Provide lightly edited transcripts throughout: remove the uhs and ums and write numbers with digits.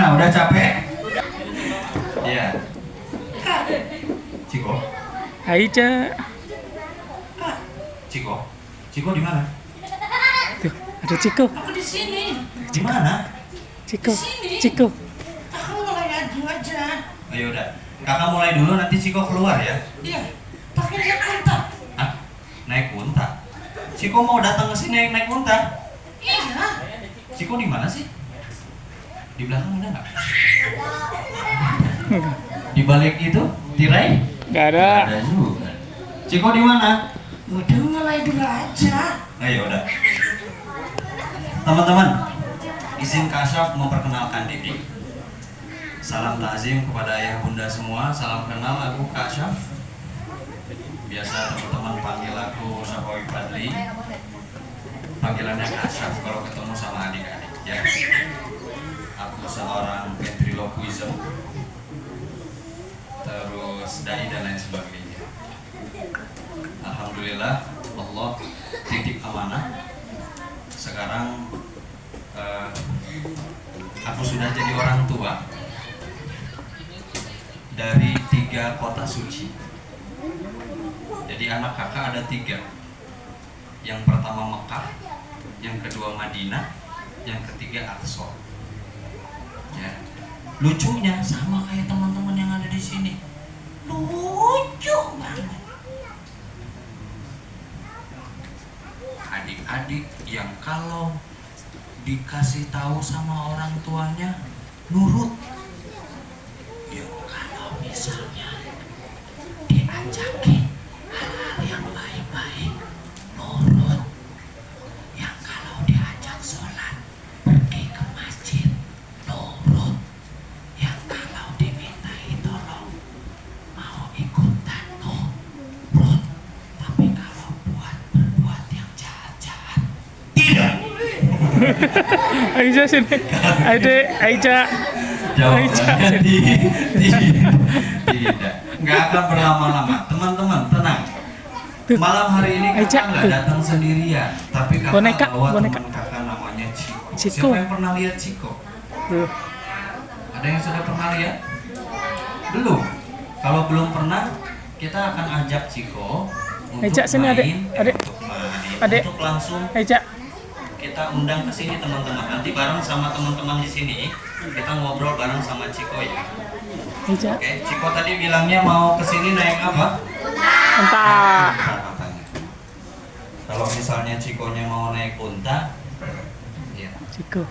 Gimana? Udah capek? Iya. Ciko? Aica. Ciko? Ciko di mana? Tuh, ada Ciko. Aku di sini. Di mana? Ciko. Sini. Ciko. Aku mulai adu aja. Ayo udah. Kakak mulai dulu, nanti Ciko keluar ya. Iya. Pakai naik unta. Hah? Naik unta? Ciko mau datang ke sini naik unta? Iya. Ciko di mana sih? Di belakang ada nggak? Di balik itu tirai? Nggak ada. Ada juga. Ciko di mana? Udah mulai dulu aja. Ayo udah. Teman-teman, izin Kak Asyaf memperkenalkan diri. Salam takzim kepada ayah bunda semua. Salam kenal, aku Kak Asyaf. Biasa teman-teman panggil aku Syafawi Fadli. Panggilannya Kak Asyaf kalau ketemu sama adik-adik ya. Aku seorang ventriloquism, terus dai dan lain sebagainya. Alhamdulillah Allah titik amanah. Sekarang aku sudah jadi orang tua dari 3 kota suci. Jadi anak kakak ada 3. Yang pertama Mekah, yang kedua Madinah, yang ketiga Aqsa. Ya. Lucunya sama kayak teman-teman yang ada di sini. Lucu banget. Adik-adik yang kalau dikasih tahu sama orang tuanya nurut. Ya kalau misalnya diajakin hal-hal yang baik-baik nurut. Yang kalau diajak sholat pergi ke masjid nurut. Yang kalau dimintai tolong mau ikutan nurut. Tapi kalau berbuat yang jahat-jahat tidak. Aica sini. Aica. Jawabannya tidak. Nggak akan berlama-lama. Teman-teman tenang. Tuh. Malam hari ini Aica, kakak nggak tuh. datang sendirian, tapi kakak Boneka, bawa boneka. teman kakak namanya Ciko. Ciko. Siapa yang pernah lihat Ciko? Tuh. Ada yang sudah pernah lihat? Belum. Kalau belum pernah, kita akan ajak Ciko untuk Aica, sini, main, adek. Adek. untuk main, Adek. untuk langsung Aica. kita undang ke sini teman-teman. Nanti bareng sama teman-teman di sini kita ngobrol bareng sama Ciko ya. Aica. Oke, Ciko tadi bilangnya mau ke sini naik apa? Entah. Unta katanya. Kalau misalnya Cikonya mau naik unta, ya. Ciko.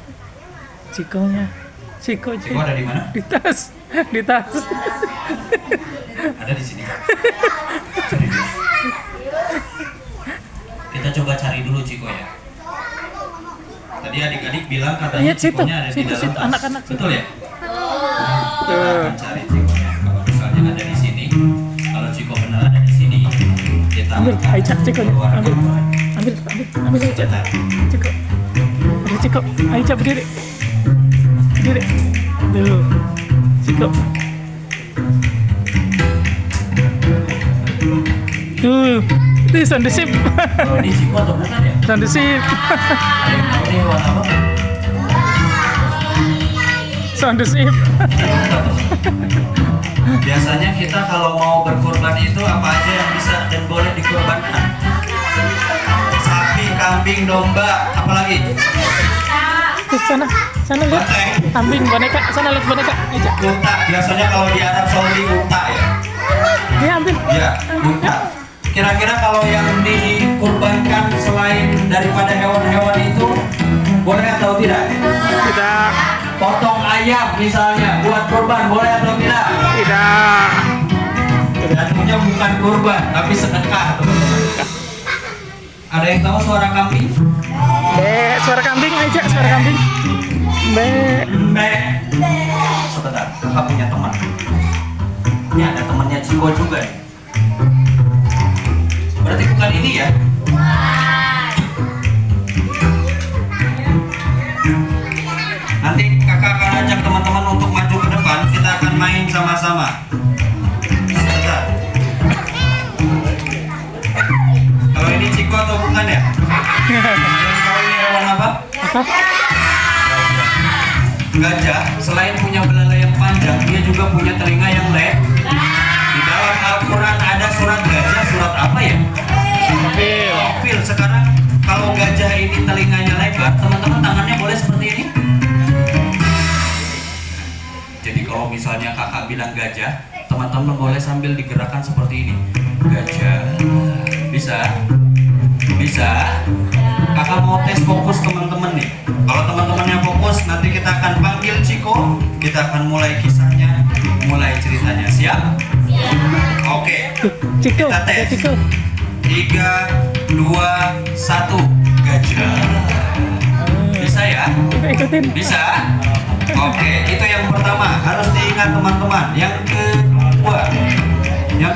Cikonya. Ciko. Ciko ada di mana? Di tas. Di tas. Ada di sini. Cari dulu. Kita coba cari dulu Ciko ya. Tadi adik-adik bilang katanya Lihat situ, Cikonya ada di situ, dalam situ, tas. anak-anak situ. Betul ya? Kita akan cari Cikonya. Kalau misalnya ada di sini, kalau Ciko benar ada di sini, kita Ambil, akan Aica, Cikonya. keluarkan. Ambil Aica. Ciko. Ada Ciko. Aica berdiri. Berdiri. Tuh. Ciko. Tuh. Itu sound the ship. Kalau ini Ciko atau bukan ya? Sound the ship. Ada yang tahu nih hewan apa? Sound the ship. Biasanya kita kalau mau berkurban itu apa aja yang bisa dan boleh dikurbankan? Sapi, kambing, domba, apalagi? Tuh, sana lihat. Banteng, Kambing, boneka. Sana lihat boneka. Aica. unta. Biasanya kalau di Arab Saudi unta ya. Dia ambil. Ya, unta. Kira-kira kalau yang dikurbankan selain daripada hewan-hewan itu boleh atau tidak? Tidak. Potong ayam misalnya buat kurban boleh atau tidak? Tidak. Jatuhnya bukan kurban tapi sedekah teman-teman. Ada yang tahu suara kambing? Suara kambing aja, suara kambing. Mbak. Sebentar, kakak punya teman. Ini ada temannya Ciko juga nih. Berarti bukan ini ya? Nanti kakak akan ajak teman-teman untuk maju ke depan. Kita akan main sama-sama. Sebentar. Kalau ini Ciko atau bukan ya? Kalau ini hewan apa? Apa? Gajah selain punya belalai yang panjang, dia juga punya telinga yang lebar. Di dalam Al-Quran ada surat gajah, surat apa ya? Fil. Sekarang kalau gajah ini telinganya lebar, teman-teman tangannya boleh seperti ini. Jadi kalau misalnya kakak bilang gajah, teman-teman boleh sambil digerakkan seperti ini. Gajah. Bisa? Bisa? Kakak mau tes fokus teman-teman nih. Kalau teman-temannya fokus, nanti kita akan panggil Ciko. Kita akan mulai kisahnya, mulai ceritanya. Siap? Oke. Ciko, Kita tes. Ciko. 3, 2, 1. Gajah. Bisa ya? Kita ikutin. Bisa? Oke, itu yang pertama. Harus diingat teman-teman. Yang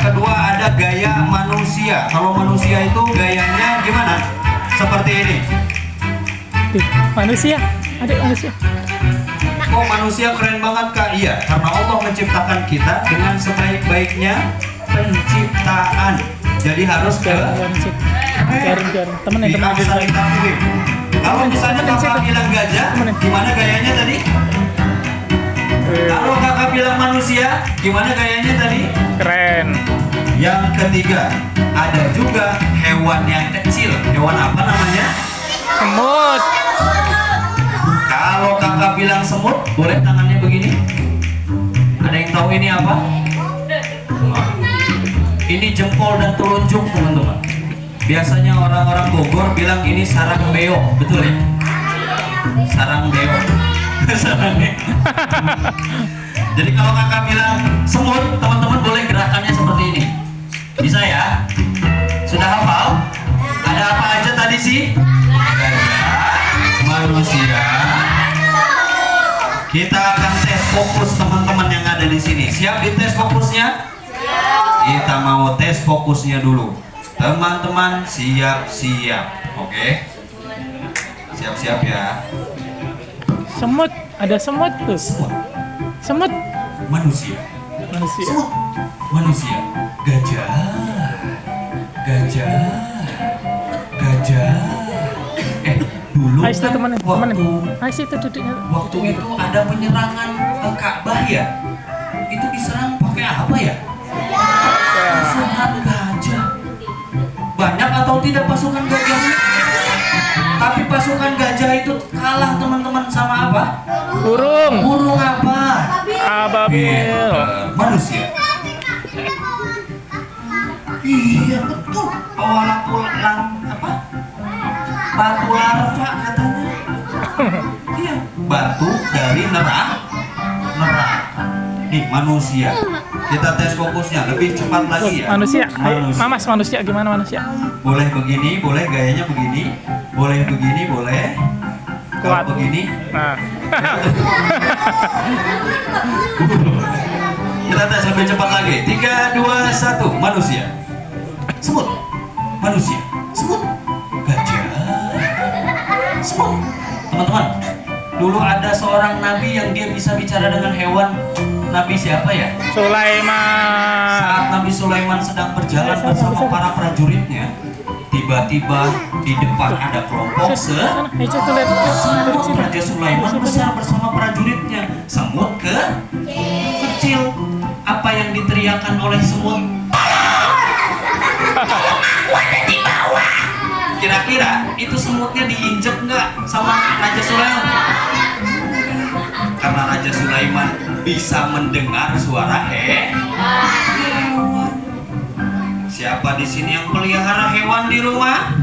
kedua ada gaya manusia. Kalau manusia itu gayanya gimana? Seperti ini. Tuh, manusia. Adik manusia. Oh, manusia keren banget Kak. Iya, karena Allah menciptakan kita dengan sebaik-baiknya penciptaan. Jadi harus ke Jaring. Temen yang temen Biasa ditakwim. Kalau misalnya Temen yang kakak situ. bilang gajah, Temen. gimana gayanya tadi? Kalau kakak bilang manusia, gimana gayanya tadi? Keren. Yang ketiga, ada juga hewan yang kecil. Hewan apa namanya? Semut. Kalau kakak bilang semut, boleh tangannya begini? Ada yang tahu ini apa? Ini jempol dan telunjuk teman-teman. Biasanya orang-orang Bogor bilang ini sarang beo, betul ya? Sarang beo. Sarang beo. Jadi kalau kakak bilang semut, teman-teman boleh gerakannya seperti ini. Bisa ya? Sudah hafal? Ada apa aja tadi sih? Gajah, manusia. Kita akan tes fokus teman-teman yang ada di sini. Siap dites fokusnya? Kita mau tes fokusnya dulu. Teman-teman siap-siap. Oke? Siap-siap ya. Semut. Ada semut tuh. Semut, Semut. manusia. Manusia. Semut, manusia. Gajah, gajah, gajah. Dulu Ayo situ kan temen. Ayo situ duduknya. waktu itu ada penyerangan ke Ka'bah ya. Itu diserang pakai apa ya? Pasukan gajah. Banyak atau tidak pasukan gajahnya? Tapi pasukan gajah itu kalah teman-teman sama apa? Burung. Burung apa? Ababil. Manusia. Iya betul. Apa? Batu larva katanya. Iya. Batu dari neraka. Nih manusia. Kita tes fokusnya lebih cepat lagi ya. Manusia. Ayo, Mamas manusia gimana manusia? Boleh begini, boleh gayanya begini, boleh begini, boleh. Kalau Kuat. begini, Nah. kita tes lebih cepat lagi. 3, 2, 1. Manusia. Semut. Manusia. Semut. Gajah. Semut. Teman-teman, dulu ada seorang nabi yang dia bisa bicara dengan hewan. Nabi siapa ya? Sulaiman. Saat Nabi Sulaiman sedang berjalan bersama para prajuritnya, tiba-tiba di depan ada kelompok Sana, ayo situ lihat. Duduk situ. Raja Sulaiman besar bersama prajuritnya. Semut kecil. Apa yang diteriakan oleh semut? Ada di bawah. Kira-kira itu semutnya diinjek nggak sama Raja Sulaiman? Karena Raja Sulaiman bisa mendengar suara hewan. Siapa di sini yang pelihara hewan di rumah?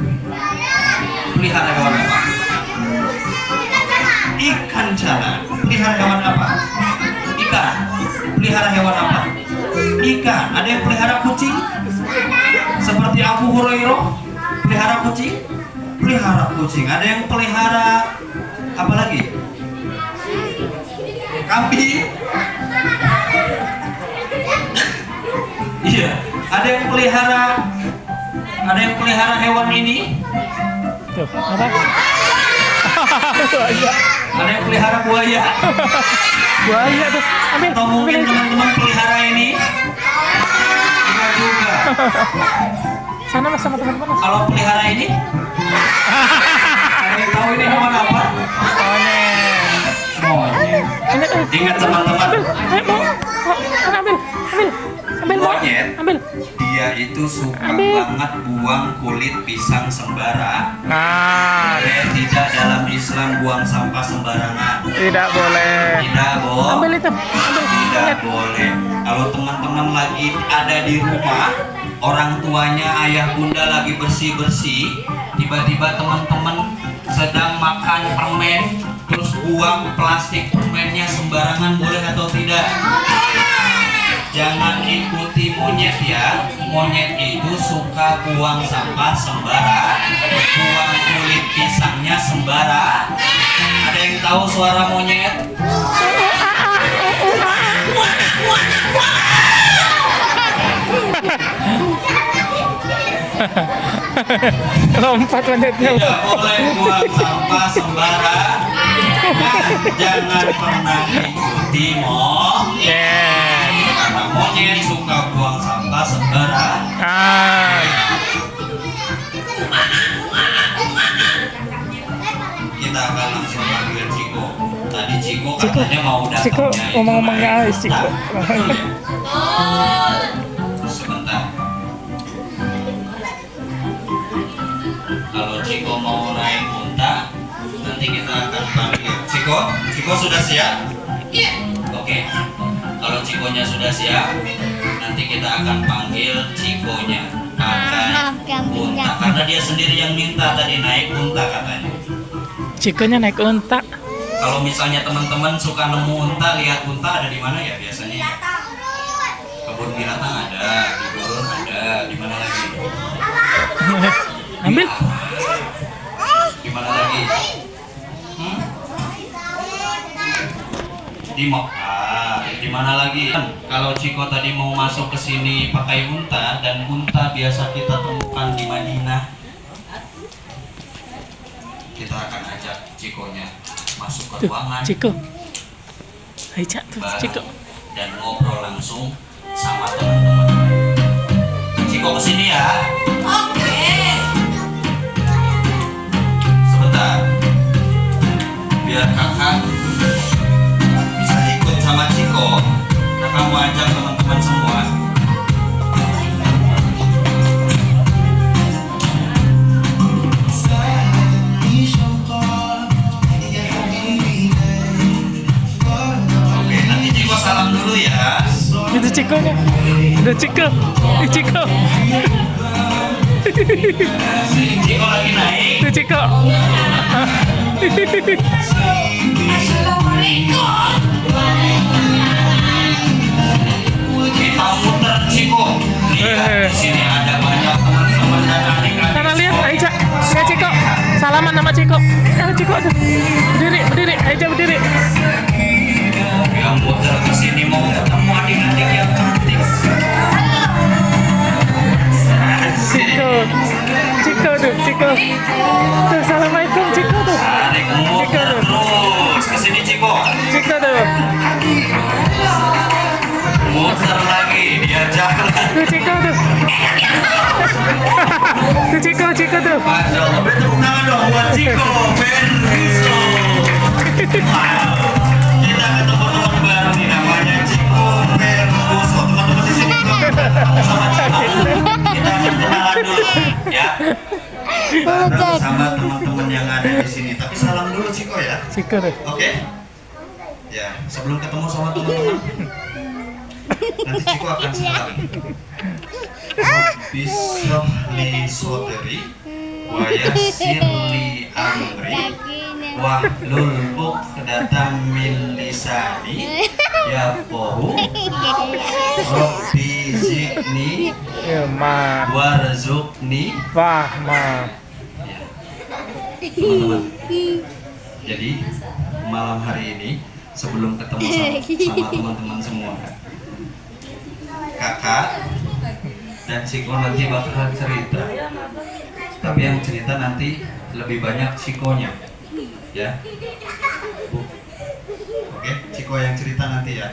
Pelihara hewan apa? Ikan jalan. Pelihara hewan apa? Ikan. Pelihara hewan apa? Ikan. Ada yang pelihara kucing? Seperti Abu Hurairah pelihara kucing? Pelihara kucing. Ada yang pelihara apa lagi? Kambing. Iya. Ada yang pelihara hewan ini? Tuh, apa? Buaya. Ada yang pelihara buaya? Buaya tuh. Ambil. Atau mungkin Ambil. teman-teman pelihara ini? Enggak juga. Sana mas sama teman-teman mas. Kalau pelihara ini? Ada yang tahu ini hewan apa? Monyet. Monyet. Ingat teman-teman, Ayo mau. Ambil. monyet Ambil. dia itu suka Ambil. banget buang kulit pisang sembarang. Nah, Tidak dalam Islam buang sampah sembarangan. tidak boleh. Tidak, Bo. Ambil itu. Ambil. Tidak boleh. Kalau teman-teman lagi ada di rumah, orang tuanya, ayah bunda lagi bersih-bersih, tiba-tiba teman-teman sedang makan permen, terus buang plastik permennya sembarangan, boleh atau tidak? Jangan ikuti monyet ya. Monyet itu suka buang sampah sembarang, buang kulit pisangnya sembarang. Ada yang tahu suara monyet? Lompat monyetnya. Tidak boleh buang sampah sembarang. Jangan pernah ikuti monyet. Karena monyet suka buang sampah sembarang. Ah, Kita akan langsung panggil Ciko. Tadi Ciko katanya mau datang. Ciko ngomong-ngomong guys, Ciko. Betul ya? Sebentar. Kalau Ciko mau naik unta, nanti kita akan panggil Ciko sudah siap? Iya. Oke. Kalau Cikonya sudah siap, nanti kita akan panggil Cikonya pakai unta karena dia sendiri yang minta tadi naik unta katanya. Cikonya naik unta. Kalau misalnya teman-teman suka nemu unta, lihat unta ada di mana ya biasanya? Kebun binatang ada, di gurun ada, di mana lagi? Ambil. Di mana lagi? Di di mana lagi? Kalau Ciko tadi mau masuk ke sini pakai unta, dan unta biasa kita temukan di Madinah. Kita akan ajak Cikonya masuk ke Tuh, ruangan. Ciko. Ayo Cak, tuh, bareng Ciko. dan ngobrol langsung sama teman-teman. Ciko kesini ya. Oke. Sebentar. Biar kakak bisa ikut sama Ciko. Kakak mau ajak teman-teman semua. Oke, nanti Ciko salam dulu ya. Itu Cikonya. Udah Ciko. Ciko. Ciko lagi naik. Itu Ciko. Assalamualaikum. Kita muter Ciko. Lihat di sini ada banyak teman-teman dan adik-adik. Sana lihat, ayo Cak. Lihat Ciko. Salaman sama Ciko. Ayo Ciko tuh. Berdiri. Ayo Cak berdiri. Yang muter ke sini mau ketemu adik-adik yang cantik. Ciko tuh, Ciko. Tuh, assalamualaikum Ciko tuh. Tarik muter terus ke sini Ciko. Ciko tuh. Muter lagi dia jalan. Tuh Ciko tuh. Tuh Ciko tuh. Masya Allah, beri tepuk tangan dong buat Ciko Ferguso. Wow, kita ketemu teman baru nih namanya Ciko Ferguso. Teman-teman di sini belum ketemu sama Ciko. Kita akan kenalan dulu, ya. Bareng sama teman-teman yang ada di sini. Tapi salam dulu Ciko ya. Ciko tuh. Oke? Ya, sebelum ketemu sama teman-teman, nanti Ciko akan salam. Bismillah sodri wa yassirli amri wahlul uqdatam min lisani yafqahu rabbi zidni Ilma. warzuqni. Fahma. Ya. Teman-teman, jadi malam hari ini sebelum ketemu sama teman-teman semua, kakak dan Ciko nanti bakal cerita, tapi yang cerita nanti lebih banyak Cikonya, ya. Oke, Ciko yang cerita nanti ya.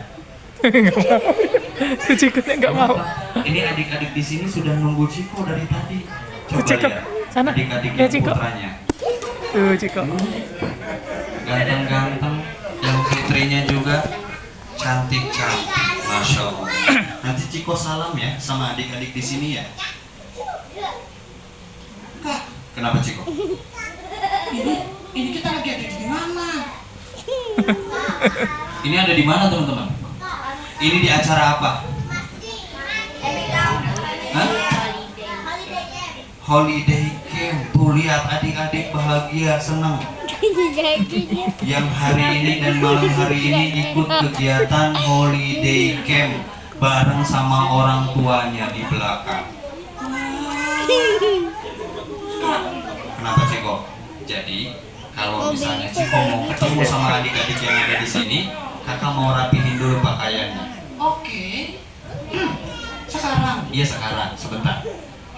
Tuh Cikonya nggak mau. Ini adik-adik di sini sudah nunggu Ciko dari tadi. Coba Ciko, lihat sana. adik-adik Ya, yang Ciko. putranya, Tuh Ciko. ganteng-ganteng, yang cerita putrinya juga cantik. Masya Allah. Nanti Ciko salam ya sama adik-adik di sini ya. Kak, Kenapa Ciko? ini kita lagi ada di mana? Ini ada di mana teman-teman? Ini di acara apa? Hah? Holiday camp. Tuh lihat adik-adik bahagia, senang. Yang hari ini dan malam hari ini ikut kegiatan holiday camp bareng sama orang tuanya di belakang. Kenapa Ciko? Jadi kalau misalnya Ciko mau ketemu sama adik-adik yang ada di sini, kakak mau rapihin dulu pakaiannya. Oke. Sekarang. Iya sekarang, sebentar.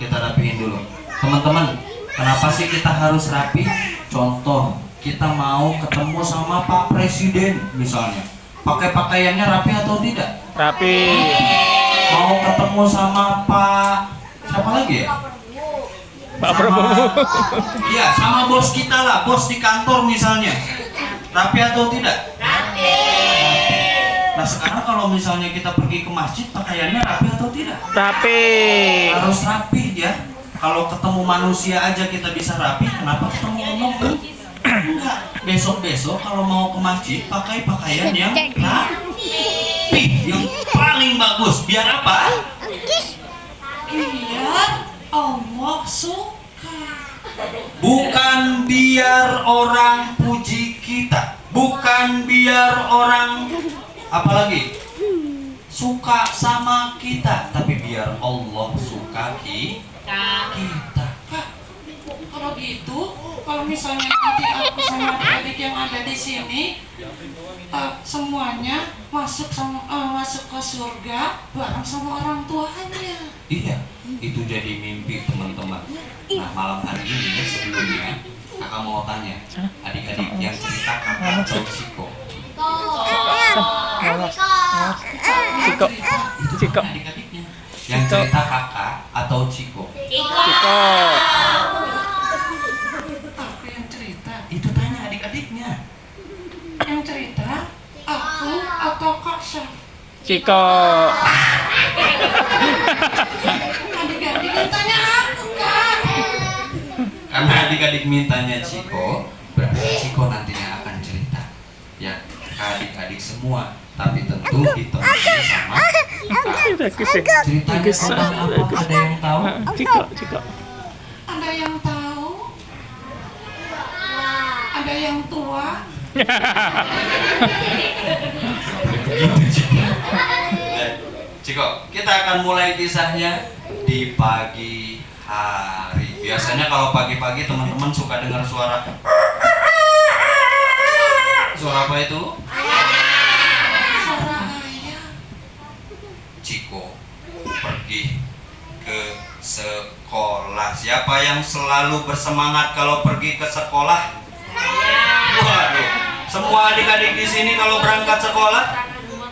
Kita rapihin dulu. Teman-teman, kenapa sih kita harus rapi? Contoh, kita mau ketemu sama Pak Presiden misalnya. Pakai pakaiannya rapi atau tidak? Rapi. Mau ketemu sama Pak siapa lagi ya? Pak Prabowo. Iya, sama bos kita lah, bos di kantor misalnya. Rapi atau tidak? Rapi. Nah sekarang kalau misalnya kita pergi ke masjid, pakaiannya rapi atau tidak? Rapi. Harus rapi ya. Kalau ketemu manusia aja kita bisa rapi, kenapa ketemu Allah enggak? Besok-besok kalau mau ke masjid pakai pakaian yang rapi, yang paling bagus. Biar apa? Biar Allah suka. Bukan biar orang puji kita, bukan biar orang apalagi suka sama kita, tapi biar Allah suka kita. Kak, kalau gitu, kalau misalnya nanti aku sama adik-adik yang ada di sini semuanya masuk ke surga bareng sama orang tuanya. Iya, itu jadi mimpi teman-teman. Nah malam hari ini sebelumnya kakak mau tanya adik-adik yang cerita kakak atau Ciko. Ciko. Itu Ciko. kan adik-adiknya. Yang cerita kakak atau Ciko. Ciko. Aku yang cerita. Itu tanya adik-adiknya. Yang cerita aku atau Kak Syaf. Ciko. Adik-adik yang tanya aku, Kak. Karena adik-adik mintanya Ciko, berarti Ciko nantinya akan cerita ya ke adik-adik semua, tapi tentu ditemani sama kakak. Ceritanya tentang apa? Ada yang tahu? Ciko. Ada yang tahu? Ada yang tua? Begitu Ciko. Ciko, kita akan mulai kisahnya di pagi hari. Biasanya kalau pagi-pagi teman-teman suka dengar suara. Suara apa itu? Suara ayam. Ciko pergi ke sekolah. Siapa yang selalu bersemangat kalau pergi ke sekolah? Waduh, semua adik-adik di sini kalau berangkat sekolah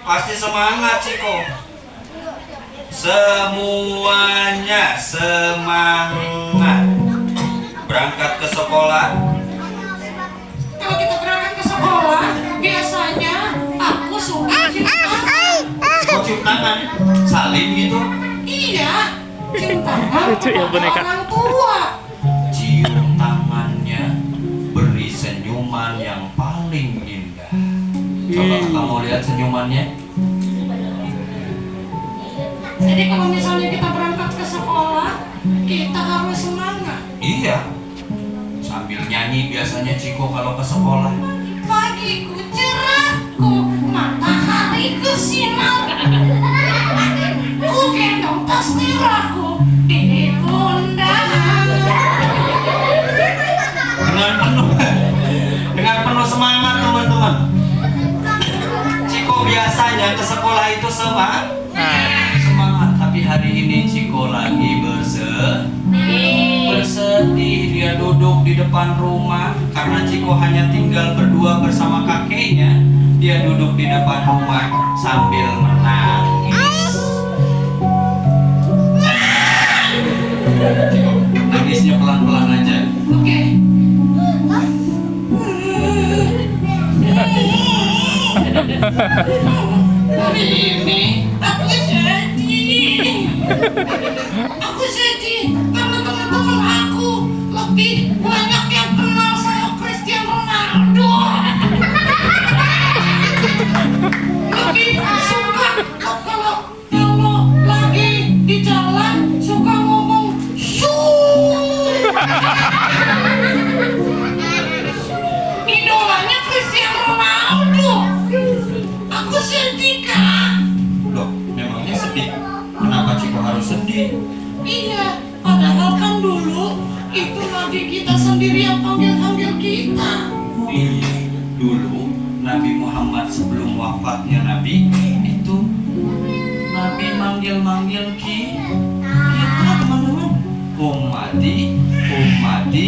pasti semangat Ciko. Semuanya semangat berangkat ke sekolah. Kalau kita berangkat ke sekolah, biasanya aku suka cium tangan. Kok cium tangan? Salim gitu? Iya, cium tangan Lucu ya, boneka. orang tua. Cium tangannya, beri senyuman yang paling indah. Coba kamu lihat senyumannya. Jadi kalau misalnya kita berangkat ke sekolah, kita harus semangat. Iya. Sambil nyanyi biasanya Ciko kalau ke sekolah. Pagiku cerahku, matahariku sinar. Ku gendong tas merahku di pundak. Dengan penuh semangat teman-teman. Ciko biasanya ke sekolah itu semangat, tapi hari ini Ciko lagi bersedih. Dia duduk di depan rumah karena Ciko hanya tinggal berdua bersama kakeknya. Dia duduk di depan rumah sambil menangis. Ciko, nangisnya pelan-pelan aja. Oke. Hari ini aku sedih. Aku sedih karena teman-teman aku lebih banyak yang kenal sama Cristiano Ronaldo. Lebih suka kalau lagi di jalan suka ngomong shoo. Idolanya Cristiano Ronaldo. Aku sedih kak. Loh, memangnya sedih? Kenapa Ciko harus sedih? Iya, padahal kan dulu itu Nabi kita sendiri yang panggil-panggil kita. Dulu Nabi Muhammad sebelum wafatnya Nabi itu Nabi manggil-manggil kita teman-teman. Ummati, ummati,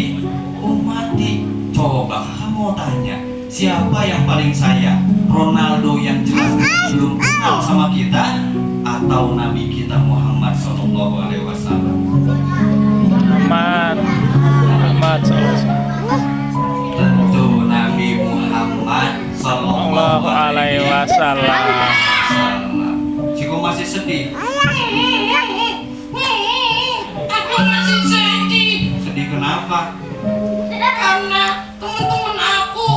ummati. Coba kakak mau tanya, siapa yang paling sayang? Ronaldo yang jelas belum kenal sama kita atau Nabi kita Muhammad SAW? Muhammad Tentu Nabi Muhammad Sallallahu alaihi wasallam. Ciko masih sedih. Aku masih sedih Sedih kenapa? karena teman-teman aku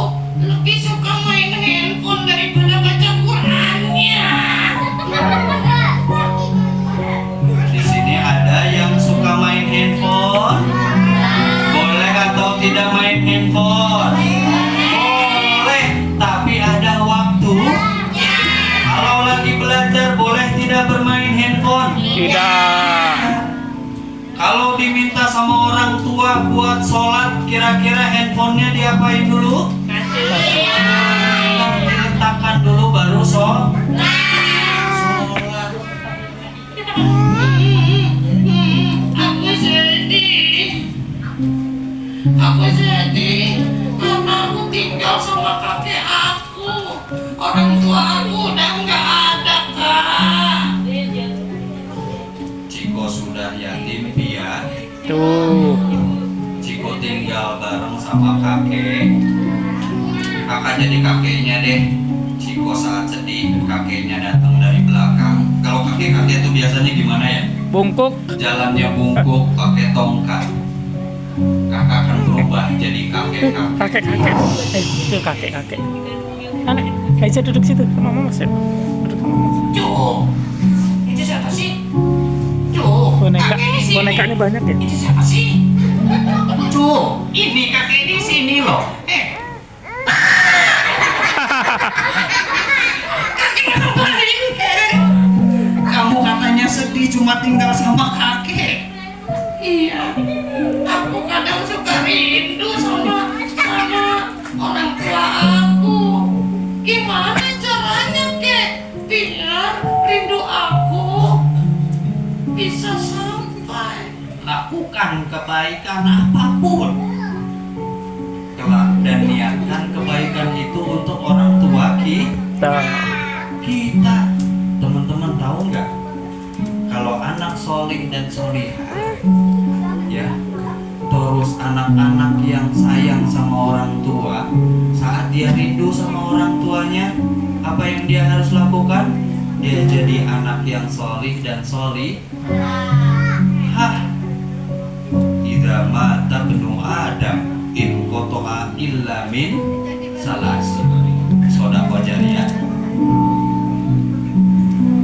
lebih suka main handphone daripada baca Qurannya. Di sini ada yang suka main handphone. Boleh atau tidak main handphone? Boleh, tapi ada waktu. Kalau lagi belajar boleh tidak bermain handphone? Tidak. Kalau diminta sama orang tua buat sholat, kira-kira handphonenya diapain dulu? Diletakkan dulu baru sholat. Aku sedih. Aku sedih karena aku tinggal sama kakek aku. Orang tua aku udah nggak ada kak. Ciko sudah yatim piatu. Tuh. Ciko tinggal bareng sama kakek. Kakak jadi kakeknya deh. Ciko saat sedih, kakeknya datang dari belakang. Kalau kakek itu biasanya gimana ya? Bungkuk. Jalannya bungkuk, pakai tongkat. Kakak akan berubah jadi kakek. Kakek. Itu kakek. Anak, Aisyah duduk situ sama mama sih. Duduk sama mama. Cuk, itu siapa sih? Cuk, kakek di sini. Bonekanya banyak ya. Itu siapa sih? Cuk, ini kakek di sini loh. Kakek ngapain? Kamu katanya sedih cuma tinggal sama kakek. Iya, aku kadang suka rindu sama orang tua aku. Gimana caranya kek biar rindu aku bisa sampai? Lakukan kebaikan apapun. Kelak dan niatkan kebaikan itu untuk orang tua kita. Teman-teman tahu nggak? Kalau anak solih dan solihah, ya, terus anak-anak yang sayang sama orang tua, saat dia rindu sama orang tuanya, apa yang dia harus lakukan? Dia jadi anak yang solih dan solih. Idza mata ibnu Adam in qata'a illa min salasi. Shadaqah jariyah,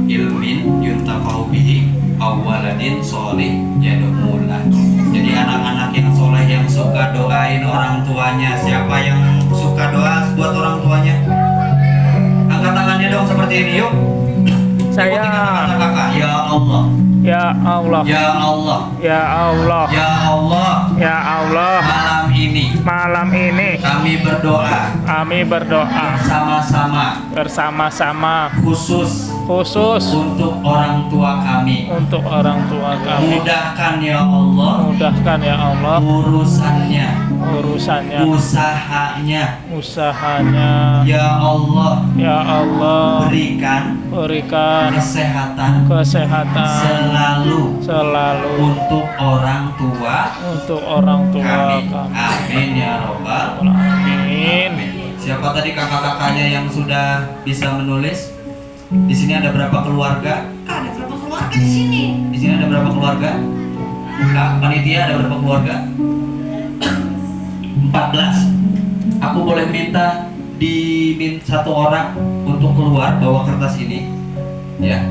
ilmin yuntafa'u bihi, awaladin sholih yad'ulah. Jadi anak-anak yang soleh yang suka doain orang tuanya. Siapa yang suka doa buat orang tuanya? Angkat tangannya dong seperti ini yuk. Saya. Ikuti kata-kata kakak. Ya Allah. Ya Allah. Ya Allah. Ya Allah. Ya Allah. Ya Allah. Malam ini kami berdoa bersama-sama khusus untuk orang tua kami. Mudahkan ya Allah urusannya, usahanya. Ya Allah berikan kesehatan selalu untuk orang tua kami. Amin ya robbal Amin. Siapa tadi kakak-kakaknya yang sudah bisa menulis? Di sini ada berapa keluarga? Kak, ada berapa keluarga di sini? Di sini ada berapa keluarga? Kak, panitia ada berapa keluarga? 14. Aku boleh minta satu orang untuk keluar bawa kertas ini, ya.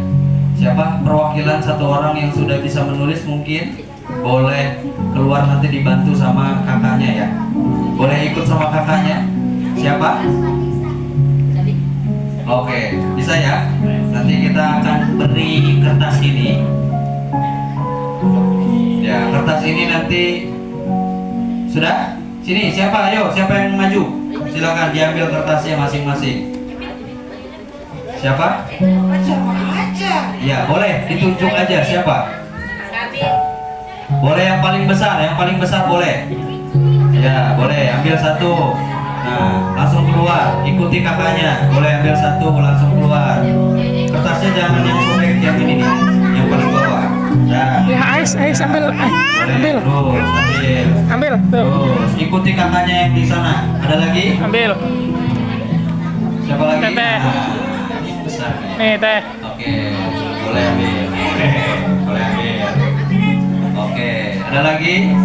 Siapa perwakilan satu orang yang sudah bisa menulis mungkin boleh keluar, nanti dibantu sama kakaknya ya. Boleh ikut sama kakaknya? Siapa? Oke, bisa ya. Nanti kita akan beri kertas ini. Ya, kertas ini nanti sudah. Sini, siapa? Ayo, siapa yang maju? Silakan diambil kertasnya masing-masing. Siapa? Siapa aja? Ya, boleh ditunjuk aja siapa? Boleh yang paling besar boleh. Ya, boleh ambil satu. Nah, langsung keluar, ikuti kakaknya. Boleh ambil satu, langsung keluar. Kertasnya jangan yang sobek, yang ini nih, yang paling bawah. Nah, Ya, Ais ambil. boleh. Ambil. Ambil. Ambil. Tuh. Terus ikuti kakaknya yang di sana. Ada lagi? Ambil. Siapa lagi? Teteh. Nah, ini besar nih. Nih, Teh. Oke, boleh ambil. Boleh ambil. Oke, ada lagi?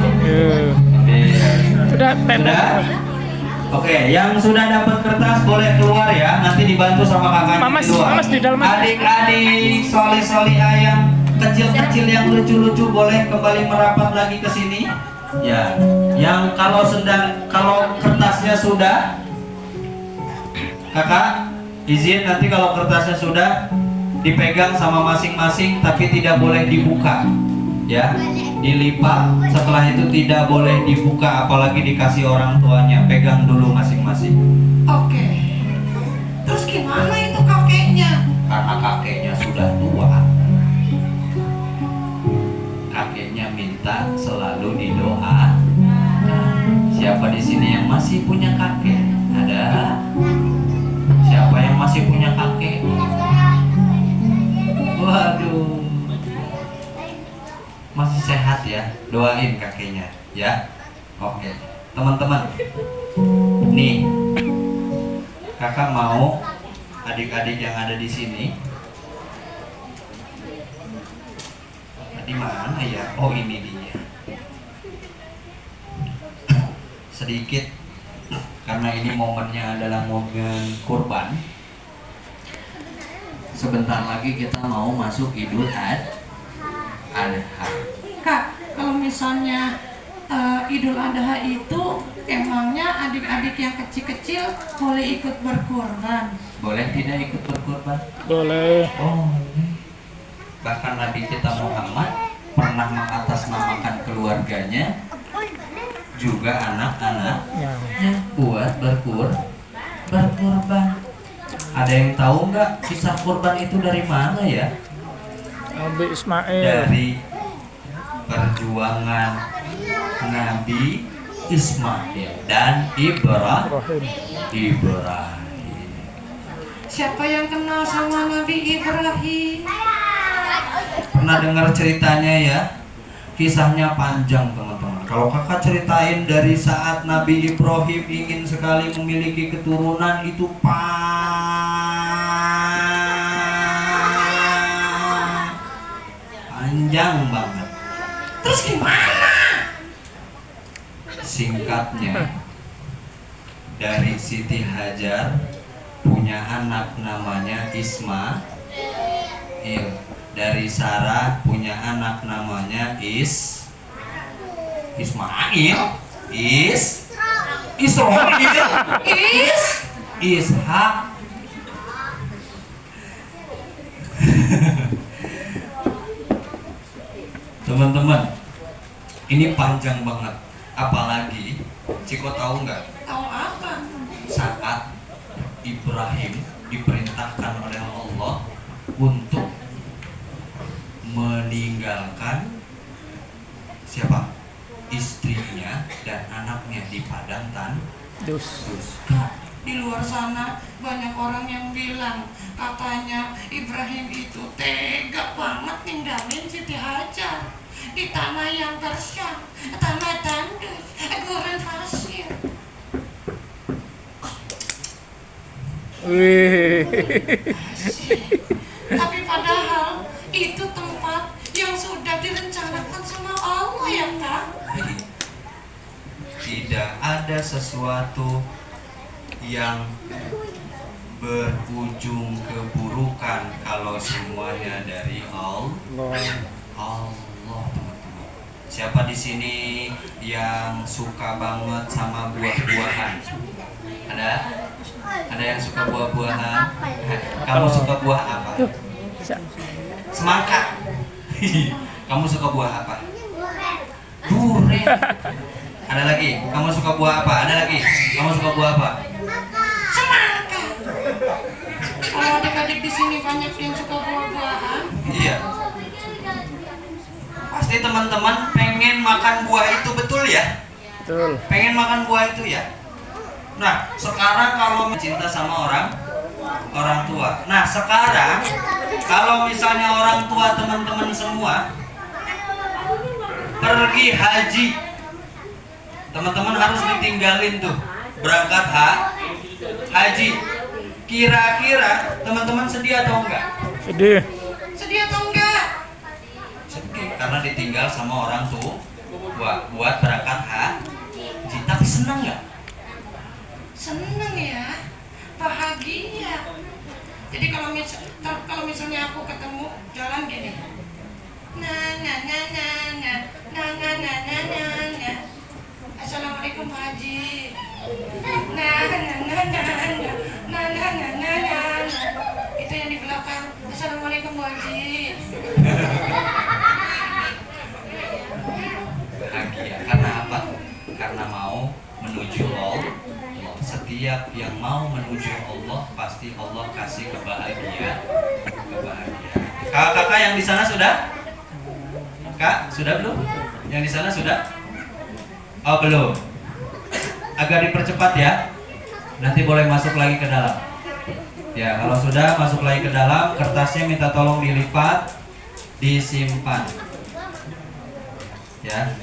Ambil. Sudah, Teh. Sudah? Oke, yang sudah dapat kertas boleh keluar ya. Nanti dibantu sama kakaknya Mamas, di luar. Mamas di dalam. Adik-adik soleh-solihah yang kecil-kecil yang lucu-lucu boleh kembali merapat lagi ke sini. Ya, yang kalau kertasnya sudah, kakak izin nanti kalau kertasnya sudah dipegang sama masing-masing, tapi tidak boleh dibuka. Ya, dilipat. Setelah itu tidak boleh dibuka, apalagi dikasih orang tuanya. Pegang dulu masing-masing. Oke. Terus gimana itu kakeknya? Karena kakeknya sudah tua, kakeknya minta selalu didoa. Siapa di sini yang masih punya kakek? Ada? Siapa yang masih punya kakek? Waduh, masih sehat ya? Doain kakeknya ya. Oke, teman-teman, nih kakak mau adik-adik yang ada di sini. Di mana ya? Oh, ini dia. Sedikit, karena ini momennya adalah momen kurban. Sebentar lagi kita mau masuk Idul Adha. Kak, kalau misalnya Idul Adha itu emangnya adik-adik yang kecil-kecil boleh ikut berkurban? Boleh tidak ikut berkurban? Boleh. Oh, bahkan Nabi kita Muhammad pernah mengatasnamakan keluarganya, juga anak-anaknya buat berkurban. Ada yang tahu nggak kisah kurban itu dari mana ya? Nabi Ismail. Dari perjuangan Nabi Ismail dan Ibrahim. Siapa yang kenal sama Nabi Ibrahim? Pernah dengar ceritanya ya? Kisahnya panjang teman-teman. Kalau kakak ceritain dari saat Nabi Ibrahim ingin sekali memiliki keturunan, itu panjang banget. Terus gimana? Singkatnya, dari Siti Hajar punya anak namanya Ismail. Dari Sarah punya anak namanya Ismail. Ishak. Teman-teman, ini panjang banget. Apalagi Ciko tahu nggak? Tahu apa? Saat Ibrahim diperintahkan oleh Allah untuk meninggalkan siapa? Istrinya dan anaknya di padang tandus. Di luar sana banyak orang yang bilang katanya Ibrahim itu tega banget ninggalin Siti Hajar di tanah yang tersyam, tanah tandus, gurun pasir. Wih. Tapi padahal itu tempat yang sudah direncanakan sama Allah ya Kak. Tidak ada sesuatu yang berujung keburukan kalau semuanya dari Allah, teman-teman. Siapa di sini yang suka banget sama buah-buahan? Ada? Ada yang suka buah-buahan? Kamu suka buah apa? Tuh, bisa. Semangka. Kamu suka buah apa? Durian. Ada lagi? Kamu suka buah apa? Ada lagi? Kamu suka buah apa? Semangka. Kalau adik-adik di sini banyak yang suka buah-buahan, Iya. Pasti teman-teman pengen makan buah itu, betul ya? Betul. Pengen makan buah itu ya? Nah, sekarang kalau cinta sama orang tua. Nah, sekarang kalau misalnya orang tua teman-teman semua pergi haji, teman-teman harus ditinggalin tuh berangkat haji. Kira-kira teman-teman sedih atau enggak? Sedih. sedih atau enggak? Sedih karena ditinggal sama orang tua buat berangkat haji. Tapi senang nggak? Seneng ya, bahagia. Jadi kalau misalnya aku ketemu jalan gini, Assalamualaikum Pak Haji. Itu yang di belakang. Assalamualaikum Pak Haji. Bahagia karena apa? Karena mau menuju Allah. Setiap yang mau menuju Allah pasti Allah kasih kebahagiaan. Kakak yang di sana sudah? Kak, sudah belum? Yang di sana sudah? Oh, belum. Agak dipercepat ya. Nanti boleh masuk lagi ke dalam. Ya, kalau sudah masuk lagi ke dalam, kertasnya minta tolong dilipat, disimpan. Ya.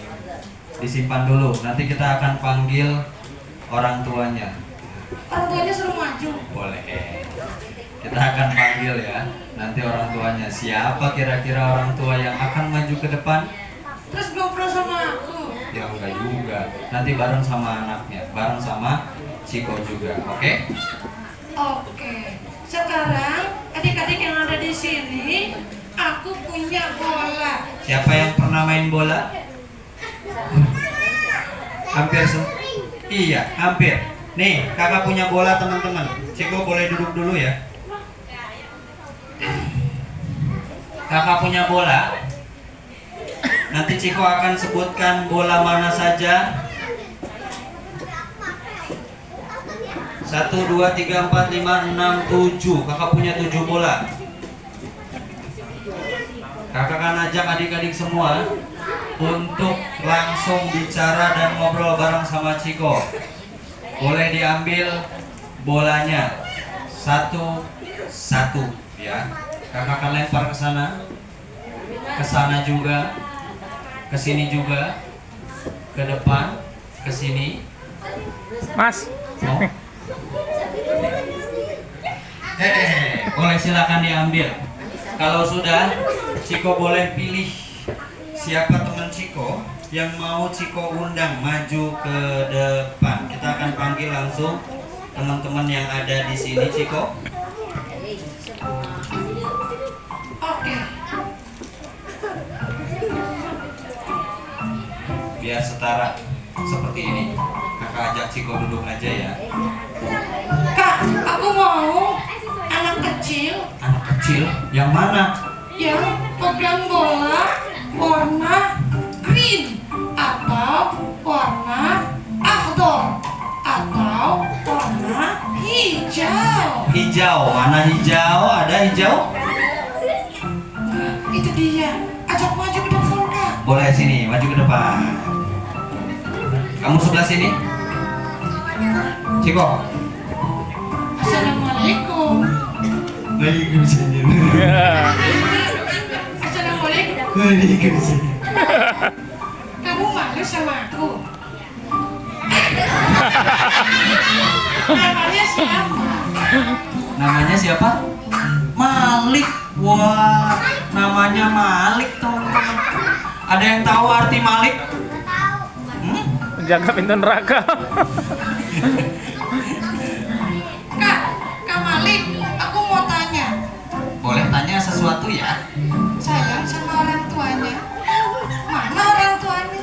Disimpan dulu. Nanti kita akan panggil orang tuanya. Orang tuanya suruh maju. Boleh. Kita akan panggil ya. Nanti orang tuanya. Siapa kira-kira orang tua yang akan maju ke depan? Terus ngobrol sama aku. Ya enggak juga. Nanti bareng sama anaknya, bareng sama Ciko juga. Oke? Oke. Sekarang adik-adik yang ada di sini, aku punya bola. Siapa yang pernah main bola? Hampir iya, hampir. Nih, kakak punya bola teman-teman. Ciko boleh duduk dulu ya. Kakak punya bola. Nanti Ciko akan sebutkan bola mana saja. 1, 2, 3, 4, 5, 6, 7. Kakak punya 7 bola. Kakak akan ajak adik-adik semua untuk langsung bicara dan ngobrol bareng sama Ciko. Boleh diambil bolanya satu-satu ya. Kakak akan lempar ke sana juga, ke sini juga, ke depan, ke sini. Mas. Oh. Boleh silakan diambil. Kalau sudah, Ciko boleh pilih siapa teman Ciko yang mau Ciko undang maju ke depan. Kita akan panggil langsung teman-teman yang ada di sini, Ciko. Oke. Biar setara seperti ini. Kakak ajak Ciko duduk aja ya. Kak, aku mau anak kecil Anak kecil yang mana? yang pegang bola warna green atau warna akhdar atau warna hijau. Hijau. Mana hijau? Ada hijau? Nah, itu dia. Ajak maju ke depan, Kak. Boleh sini, maju ke depan. Kamu sebelah sini. Ciko. Assalamualaikum. Waalaikumsalam. Assalamualaikum. Waalaikumsalam. Kamu malu sama aku? Namanya siapa? Namanya siapa? Malik. Wah, namanya Malik teman-teman. Ada yang tahu arti Malik? Jaga pintu neraka. Kak Malik, aku mau tanya. Boleh tanya sesuatu ya? Sayang sama orang tuanya. Mana orang tuanya?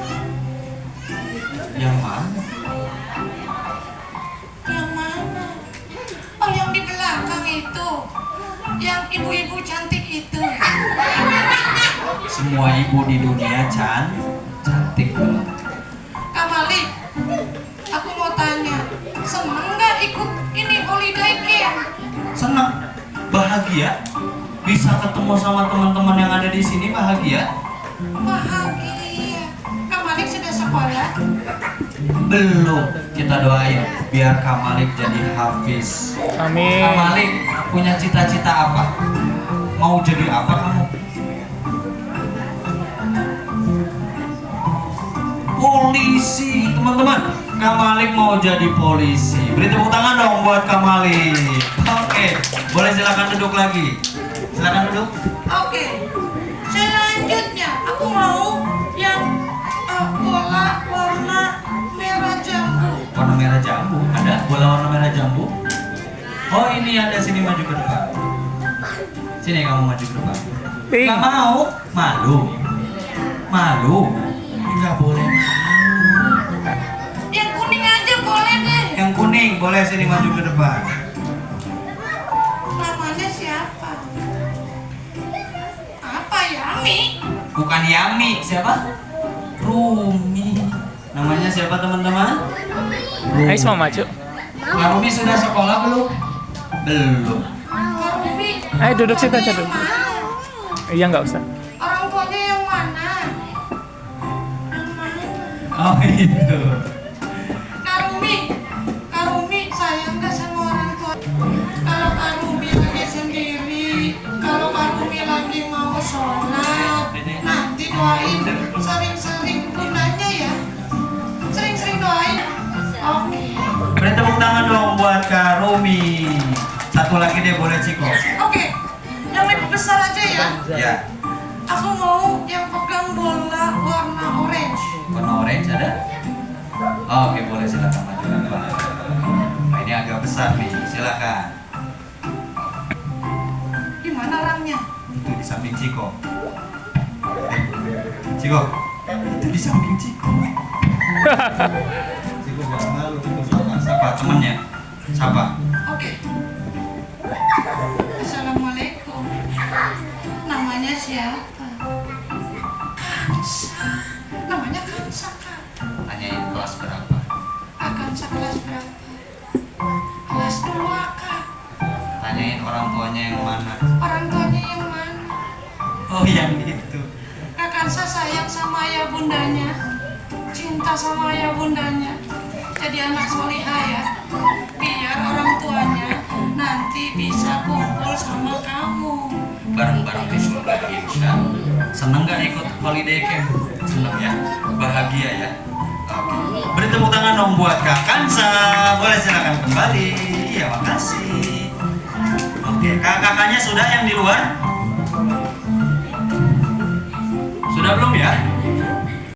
Yang mana? Yang mana? Oh, yang di belakang itu. Yang ibu-ibu cantik itu. Semua ibu di dunia cantik. Kak Malik, aku mau tanya. Seneng nggak ikut ini holiday camp? Senang, bahagia, bisa ketemu sama teman-teman yang ada di sini, bahagia. Bahagia. Kak Malik sudah sekolah? Belum, kita doain biar Kak Malik jadi hafiz. Amin. Kak Malik punya cita-cita apa? Mau jadi apa kamu? Polisi, teman-teman. Kak Malik mau jadi polisi. Beri tepuk tangan dong buat Kak Malik. Oke, boleh silakan duduk lagi. Silakan duduk. Oke. Selanjutnya, aku mau yang bola warna merah jambu. Warna merah jambu, ada bola warna merah jambu. Oh ini ada, sini maju ke depan. Sini kamu maju ke depan. Pink. Gak mau, malu. Nggak boleh. Yang kuning aja boleh deh. Yang kuning boleh, sini maju ke depan. Namanya siapa? Apa Yami? Bukan Yami, siapa? Rumi. Namanya siapa teman-teman? Rumi. Ayo semua maju. Kak Rumi sudah sekolah belum? Belum. Rumi. Ayo duduk situ aja Yang dulu. mana? Iya nggak usah. Orang tuanya yang mana? Yang mana? Oh itu. Kak Rumi sayang gak sama orang tua? Kalau Kak Rumi lagi sendiri, kalau Kak Rumi lagi mau sholat, nanti doain sering-sering bundanya ya. Sering-sering doain. Oke. Beri tepuk tangan dong buat Kak Rumi. Satu lagi deh, boleh Ciko. Oke. Yang lebih besar aja ya. Ya. Aku mau yang pegang bola warna orange. Warna orange ada? Oh, oke, boleh, silakan maju ke depan. Nah, ini agak besar nih, silakan. Di mana orangnya? Itu di samping Ciko. Ciko, itu di samping Ciko. Ciko jangan malu, itu siapa temennya? Siapa? Oke. Assalamualaikum. Namanya siapa? Kansa. Namanya Kansa, Kak. Tanyain kelas berapa? Kansa kelas berapa? Kelas 2, Kak. Tanyain orang tuanya yang mana? Orang tuanya yang mana? Oh, yang itu. Kak Kansa sayang sama ayah bundanya. Cinta sama ayah bundanya. Jadi anak solihah ya. Biar orang tuanya nanti bisa kumpul sama kamu. Bareng-bareng di surga, insya Allah. Seneng gak ikut holiday camp? Seneng ya? Bahagia ya? Oke. Beri tepuk tangan dong buat Kak Kansa. Boleh silakan kembali. Ya makasih. Oke, kakak-kakaknya sudah yang di luar?